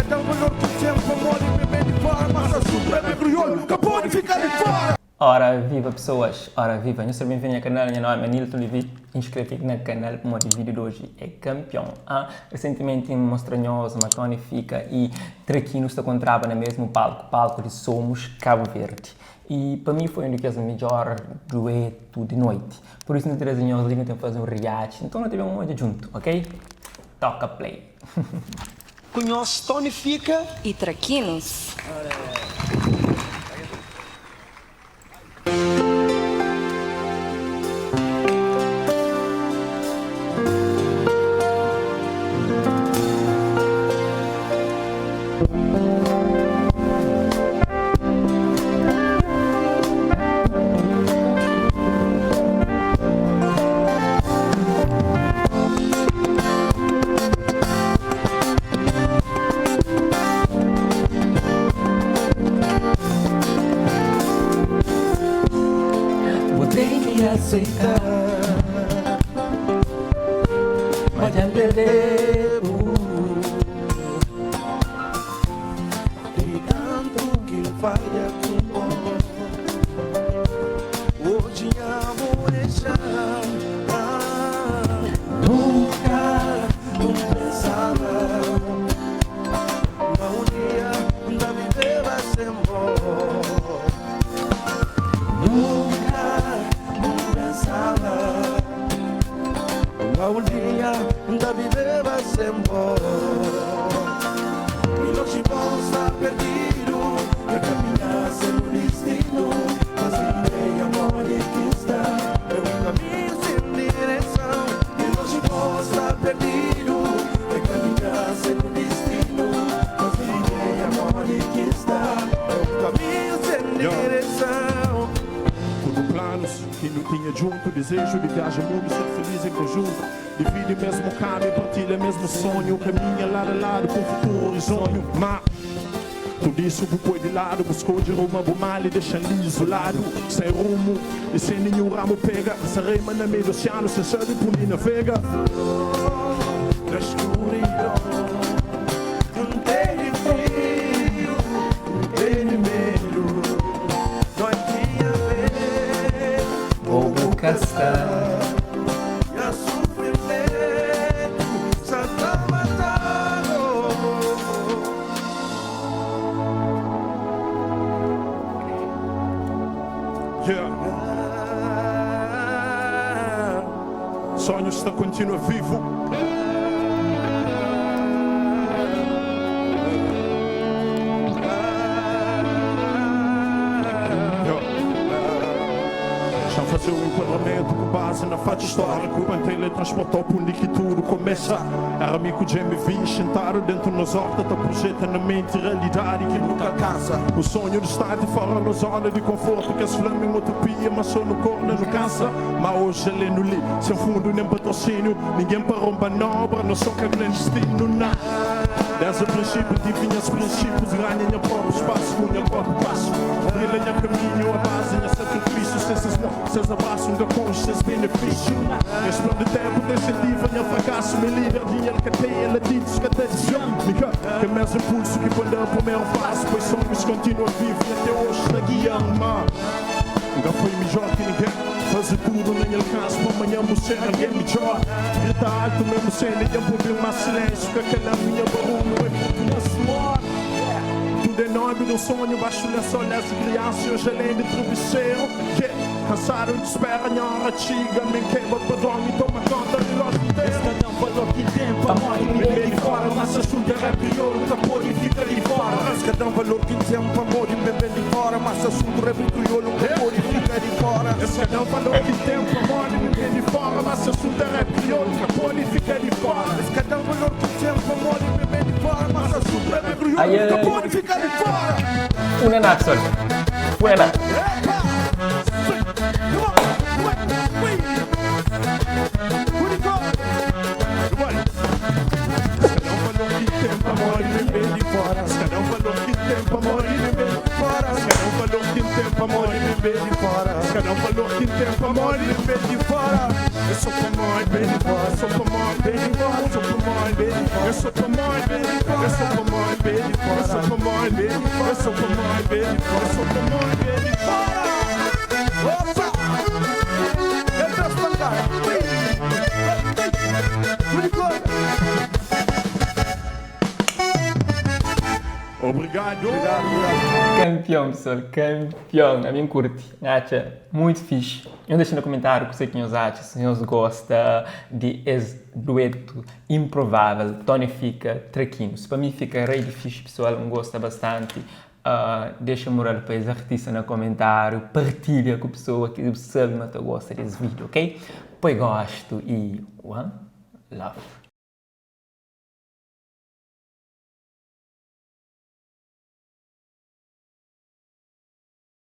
cada valor que tempo mole bebê de fora, mas assunto é bem crioulo, que pode ficar de fora. Ora viva pessoas, ora viva, eu sou bem-vindo ao canal, meu nome é Nilton Levi, inscreve-te no canal, porque o vídeo de hoje é campeão. Recentemente me estranhoso, mas Tony fica e Traquino está encontrava no mesmo palco de Somos Cabo Verde. E para mim foi um dos melhores dueto de noite. Por isso, no trezinho, nós temos que fazer um react, então nós tivemos um monte junto, ok? Toca play. Conhece Tony fica e Traquinos. aceitar, mas já perder de tanto que falha com hoje amo deixar nunca pensava um dia da vida vai ser bom. Um dia da vida vai ser bom e não se possa perdido e caminhar sem o destino, mas sem amor e que está é um caminho sem direção e não se possa perdido e caminhar sem o destino, mas sem amor e que está é um caminho sem direção. Tudo planos que não tinha junto, desejo de viajar mundo, ser feliz em conjunto. Divide mesmo caminho, partilha mesmo sonho, caminha lado a lado com o futuro risonho. Mas tudo isso foi de lado, buscou de rumo a mal e deixa ali isolado, sem rumo e sem nenhum ramo pega. Se reima na meio do oceano, sem sabe por mim navega. Na escuridão, não tem frio, não tem medo, não tinha medo, Vou caçar. Sonho está continua vivo. Já fazer um enquadramento com base na fato histórico. Quando ele transportou por onde que tudo começa. Era amigo de MV, sentado dentro nos hortas, tá projeta na mente realidade que nunca alcança. O sonho de estar de fora na zona de conforto, que as flamas em utopia, mas só no corpo não cansa. Mas hoje ele não li, sem fundo nem patrocínio. Ninguém para romper manobra, não só que grande destino, não. Desde o princípio, adivinha os princípios, ganha o próprio espaço, o próprio passo. Brilha o caminho, a base, o sacrifício, seus abraços, com seus benefícios. Esse plano de tempo, incentivo, o fracasso, me líder, dinheiro que tem, latidos que até desviam. Que mais impulso que quando eu primeiro passo, pois sonhos continuam vivos e até hoje está guiando. Nunca foi melhor que ninguém, fazer tudo nem alcance, para amanhã você ninguém melhor. Grita alto mesmo sem ninguém ouvir mais silêncio, que aquela minha barulho é muito suor. Tudo é nome do sonho, baixo lençol, as crianças, hoje além de travesseiro. Cansado de espera, minha hora chega, me quebra para dormir, toma conta de nós inteiros. Cada valor que tem para morrer bebê de fora, mas assunto é crioulo, que pode ficar de fora. Cada valor que tem para morrer bebê de fora, mas assunto é crioulo, que pode ficar de fora. Cada valor que tem para morrer bebê de fora, mas assunto é crioulo, que pode ficar de fora. Cada valor que tem para morrer bebê de fora, mas assunto é crioulo, que pode ficar de fora. Una Naxol. Buena. Cada valor que tem para morrer bem de fora. Eu sou para morrer bem de fora, sou para morrer bem de fora, sou para morrer bem de Eu sou pamonha, baby. Eu sou pamonha, baby. Eu sou pamonha, baby. Eu sou pamonha, baby. Eu sou pamonha, baby. Opa! Eu tô espantado. Muito bom. Obrigado. Campeão, pessoal, campeão. A mim curte, acha muito fixe. Eu deixo no comentário o que vocês acham, se vocês gostam de esse dueto improvável, Tony Fica, Traquinos. Para mim fica rei de fixe, pessoal, eu gosto bastante. Deixa moral para esse artista no comentário, partilha com a pessoa que sabe que gosta desse vídeo, ok? Pois gosto e one love.